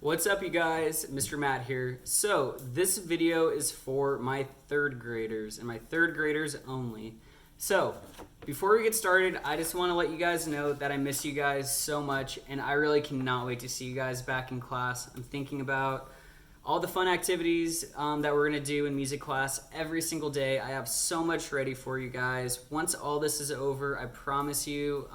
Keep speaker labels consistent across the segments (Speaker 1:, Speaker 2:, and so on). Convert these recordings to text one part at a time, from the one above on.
Speaker 1: What's up, you guys? Mr. Matt here. So this video is for my third graders and my third graders only. So before we get started, I just want to let you guys know that I miss you guys so much and I really cannot wait to see you guys back in class. I'm thinking about all the fun activities that we're going to do in music class every single day. I have so much ready for you guys. Once all this is over, I promise you,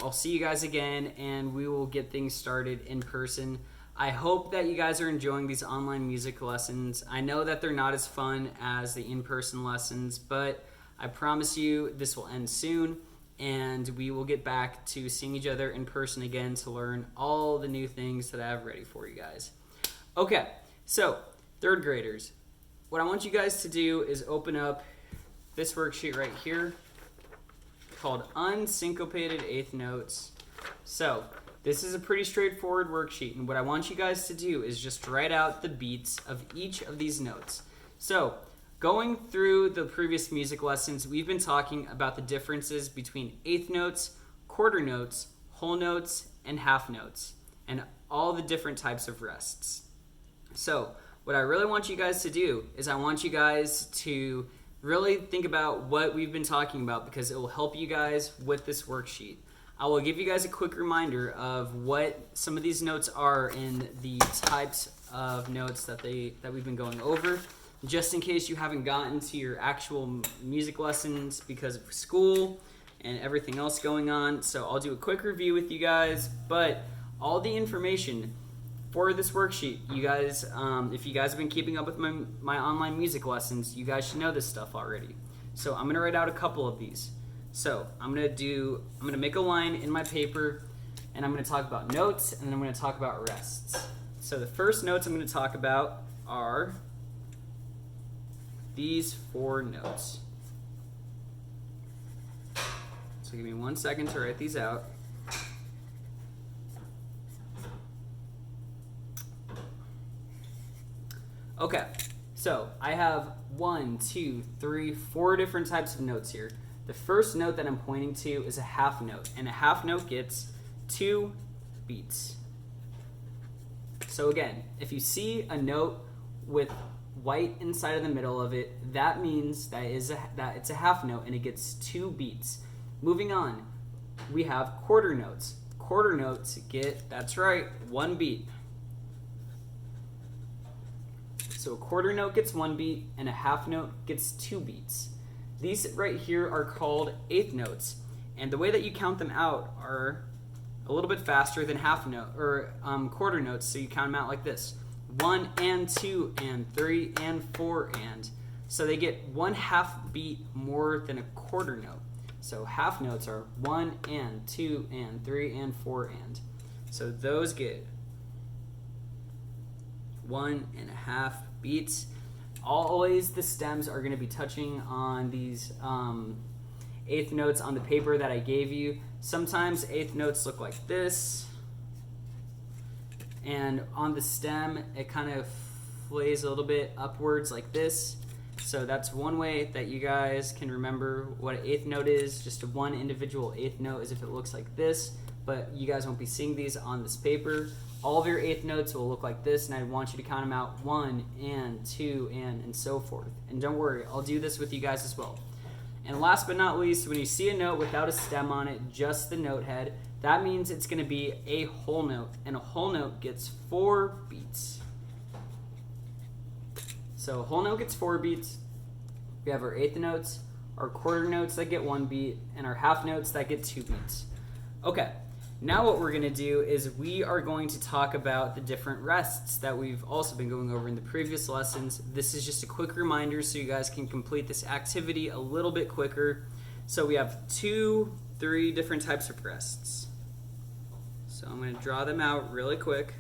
Speaker 1: I'll see you guys again and we will get things started in person. I hope that you guys are enjoying these online music lessons. I know that they're not as fun as the in-person lessons, but I promise you this will end soon and we will get back to seeing each other in person again to learn all the new things that I have ready for you guys. Okay, so third graders, what I want you guys to do is open up this worksheet right here called Unsyncopated Eighth Notes. So this is a pretty straightforward worksheet, and what I want you guys to do is just write out the beats of each of these notes. So going through the previous music lessons, we've been talking about the differences between eighth notes, quarter notes, whole notes, and half notes, and all the different types of rests. So what I really want you guys to do is I want you guys to really think about what we've been talking about because it will help you guys with this worksheet. I will give you guys a quick reminder of what some of these notes are in the types of notes that we've been going over, just in case you haven't gotten to your actual music lessons because of school and everything else going on. So I'll do a quick review with you guys, but all the information for this worksheet, you guys, if you guys have been keeping up with my online music lessons, you guys should know this stuff already. So I'm gonna write out a couple of these. So I'm gonna make a line in my paper, and I'm gonna talk about notes, and then I'm gonna talk about rests. So the first notes I'm gonna talk about are these four notes. So give me 1 second to write these out. Okay, so I have 1, 2, 3, 4 different types of notes here. The first note that I'm pointing to is a half note, and a half note gets 2 beats. So again, if you see a note with white inside of the middle of it, that means that it's a half note and it gets 2 beats. Moving on, we have quarter notes. Quarter notes get, that's right, 1 beat. So a quarter note gets 1 beat and a half note gets 2 beats. These right here are called eighth notes, and the way that you count them out are a little bit faster than half note or quarter notes. So you count them out like this: 1 and 2 and 3 and 4 and. So they get 1/2 beat more than a quarter note. So half notes are 1 and 2 and 3 and 4 and. So those get 1.5 beats. Always the stems are going to be touching on these eighth notes on the paper that I gave you. Sometimes eighth notes look like this, and on the stem it kind of flays a little bit upwards like this. So that's one way that you guys can remember what an eighth note is. Just one individual eighth note is if it looks like this, but you guys won't be seeing these on this paper. All of your eighth notes will look like this, and I want you to count them out: 1 and 2 and so forth. And don't worry, I'll do this with you guys as well. And last but not least, when you see a note without a stem on it, just the note head, that means it's going to be a whole note, and a whole note gets 4 beats. So a whole note gets 4 beats. We have our eighth notes, our quarter notes that get 1 beat, and our half notes that get 2 beats. Okay. Now what we're going to do is we are going to talk about the different rests that we've also been going over in the previous lessons. This is just a quick reminder so you guys can complete this activity a little bit quicker. So we have 3 different types of rests. So I'm going to draw them out really quick.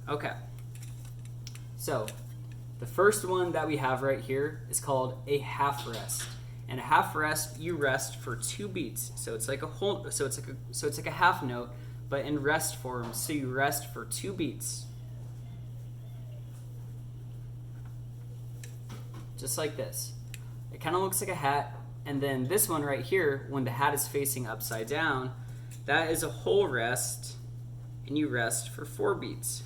Speaker 1: Okay. So the first one that we have right here is called a half rest. And a half rest, you rest for 2 beats. So it's like a half note, but in rest form. So you rest for 2 beats. just like this. it kind of looks like a hat. And then this one right here, when the hat is facing upside down, that is a whole rest, and you rest for 4 beats.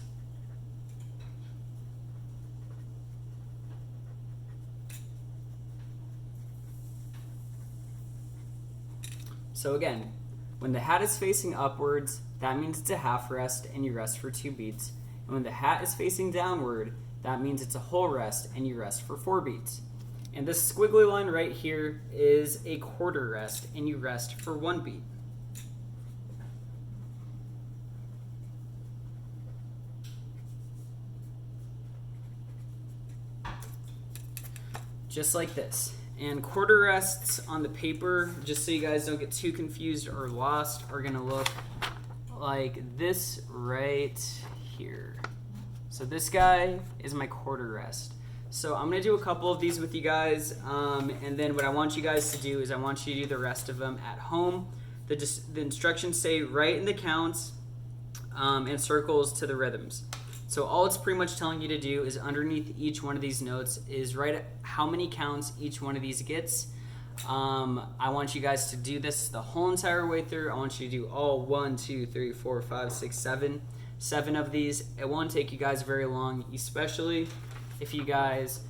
Speaker 1: So again, when the hat is facing upwards, that means it's a half rest and you rest for 2 beats. And when the hat is facing downward, that means it's a whole rest and you rest for 4 beats. And this squiggly line right here is a quarter rest and you rest for 1 beat. Just like this. And quarter rests on the paper, just so you guys don't get too confused or lost, are gonna look like this right here. So this guy is my quarter rest. So I'm gonna do a couple of these with you guys, and then what I want you guys to do is I want you to do the rest of them at home. The instructions say write in the counts and circles to the rhythms. So all it's pretty much telling you to do is underneath each one of these notes is write how many counts each one of these gets. I want you guys to do this the whole entire way through. I want you to do all 1, 2, 3, 4, 5, 6, 7 of these. It won't take you guys very long, especially if you guys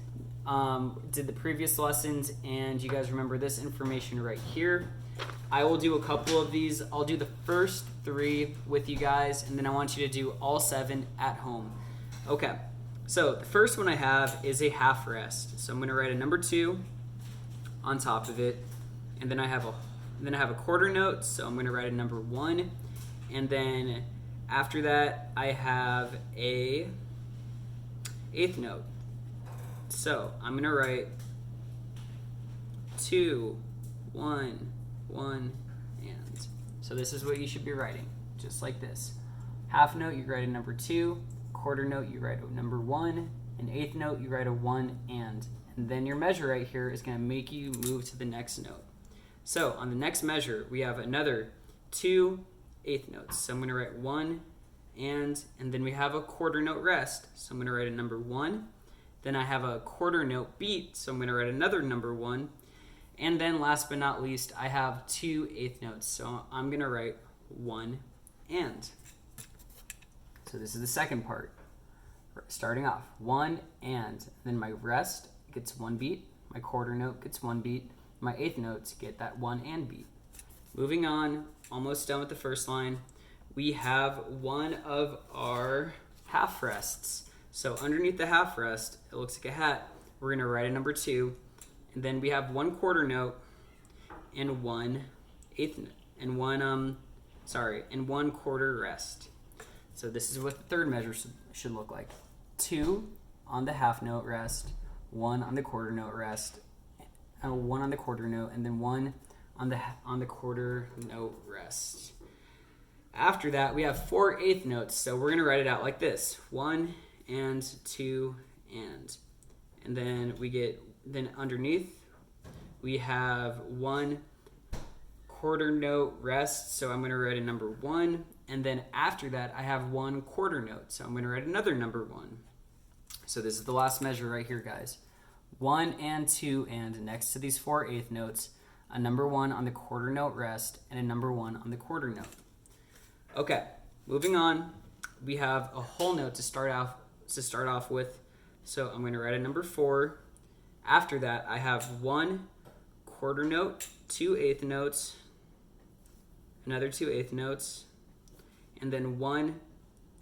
Speaker 1: did the previous lessons and you guys remember this information right here. I will do a couple of these. I'll do the first 3 with you guys, and then I want you to do all 7 at home. Okay, so the first one I have is a half rest. So I'm gonna write a number 2 on top of it, and then I have a quarter note, so I'm gonna write a number 1, and then after that I have a 8th note. So I'm gonna write 2, 1, 1, and. So this is what you should be writing, just like this. Half note, you write a number 2, quarter note, you write a number 1, an 8th note, you write a 1, and then your measure right here is gonna make you move to the next note. So on the next measure, we have another 2 8th notes. So I'm gonna write 1, and then we have a quarter note rest. So I'm gonna write a number 1, then I have a quarter note beat, so I'm gonna write another number 1, and then last but not least, I have 2 8th notes. So I'm gonna write 1 and. So this is the second part. Starting off, 1 and. Then my rest gets 1 beat, my quarter note gets 1 beat, my 8th notes get that 1 and beat. Moving on, almost done with the first line, we have one of our half rests. So underneath the half rest, it looks like a hat. We're gonna write a number 2, and then we have 1 quarter note and 1 8th note, and one quarter rest. So this is what the third measure should look like. 2 on the half note rest, 1 on the quarter note rest, 1 on the quarter note, and then 1 on the quarter note rest. After that, we have 4 8th notes, so we're gonna write it out like this: 1 and 2 and then underneath we have 1 quarter note rest, so I'm gonna write a number 1, and then after that I have 1 quarter note, so I'm gonna write another number 1. So this is the last measure right here, guys. 1 and 2 and next to these 4 8th notes, a number 1 on the quarter note rest and a number 1 on the quarter note. Okay, moving on, we have a whole note to start off with. So I'm going to write a number 4. After that, I have 1 quarter note, 2 8th notes, another 2 8th notes, and then 1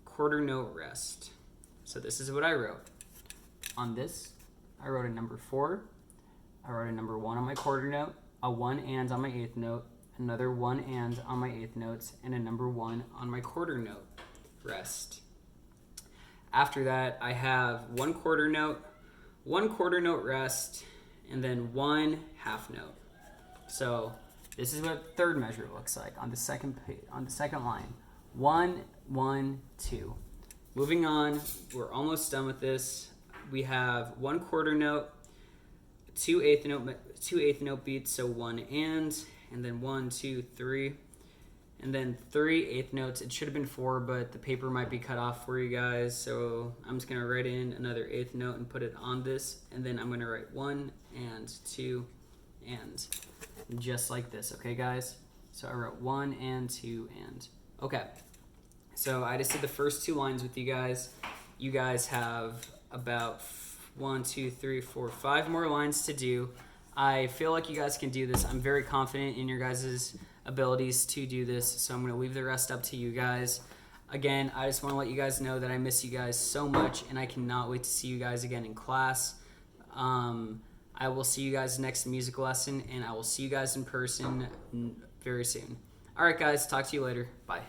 Speaker 1: quarter note rest. So this is what I wrote. On this, I wrote a number 4, I wrote a number 1 on my quarter note, a 1 and on my 8th note, another 1 and on my 8th notes, and a number 1 on my quarter note rest. After that, I have 1 quarter note rest, and then 1 half note. So this is what third measure looks like on the second line. 1, 1, 2. Moving on, we're almost done with this. We have 1 quarter note, 2 8th note beats, so 1 and then 1, 2, 3, and then 3 eighth notes. It should have been 4, but the paper might be cut off for you guys, so I'm just gonna write in another eighth note and put it on this, and then I'm gonna write 1 and 2 and just like this. Okay guys, so I wrote 1 and 2 and okay. So I just did the first 2 lines with you guys. You guys have about 1, 2, 3, 4, 5 more lines to do. I feel like you guys can do this. I'm very confident in your guys' abilities to do this, so I'm going to leave the rest up to you guys. Again, I just want to let you guys know that I miss you guys so much, and I cannot wait to see you guys again in class. I will see you guys next music lesson, and I will see you guys in person very soon. All right, guys, talk to you later. Bye.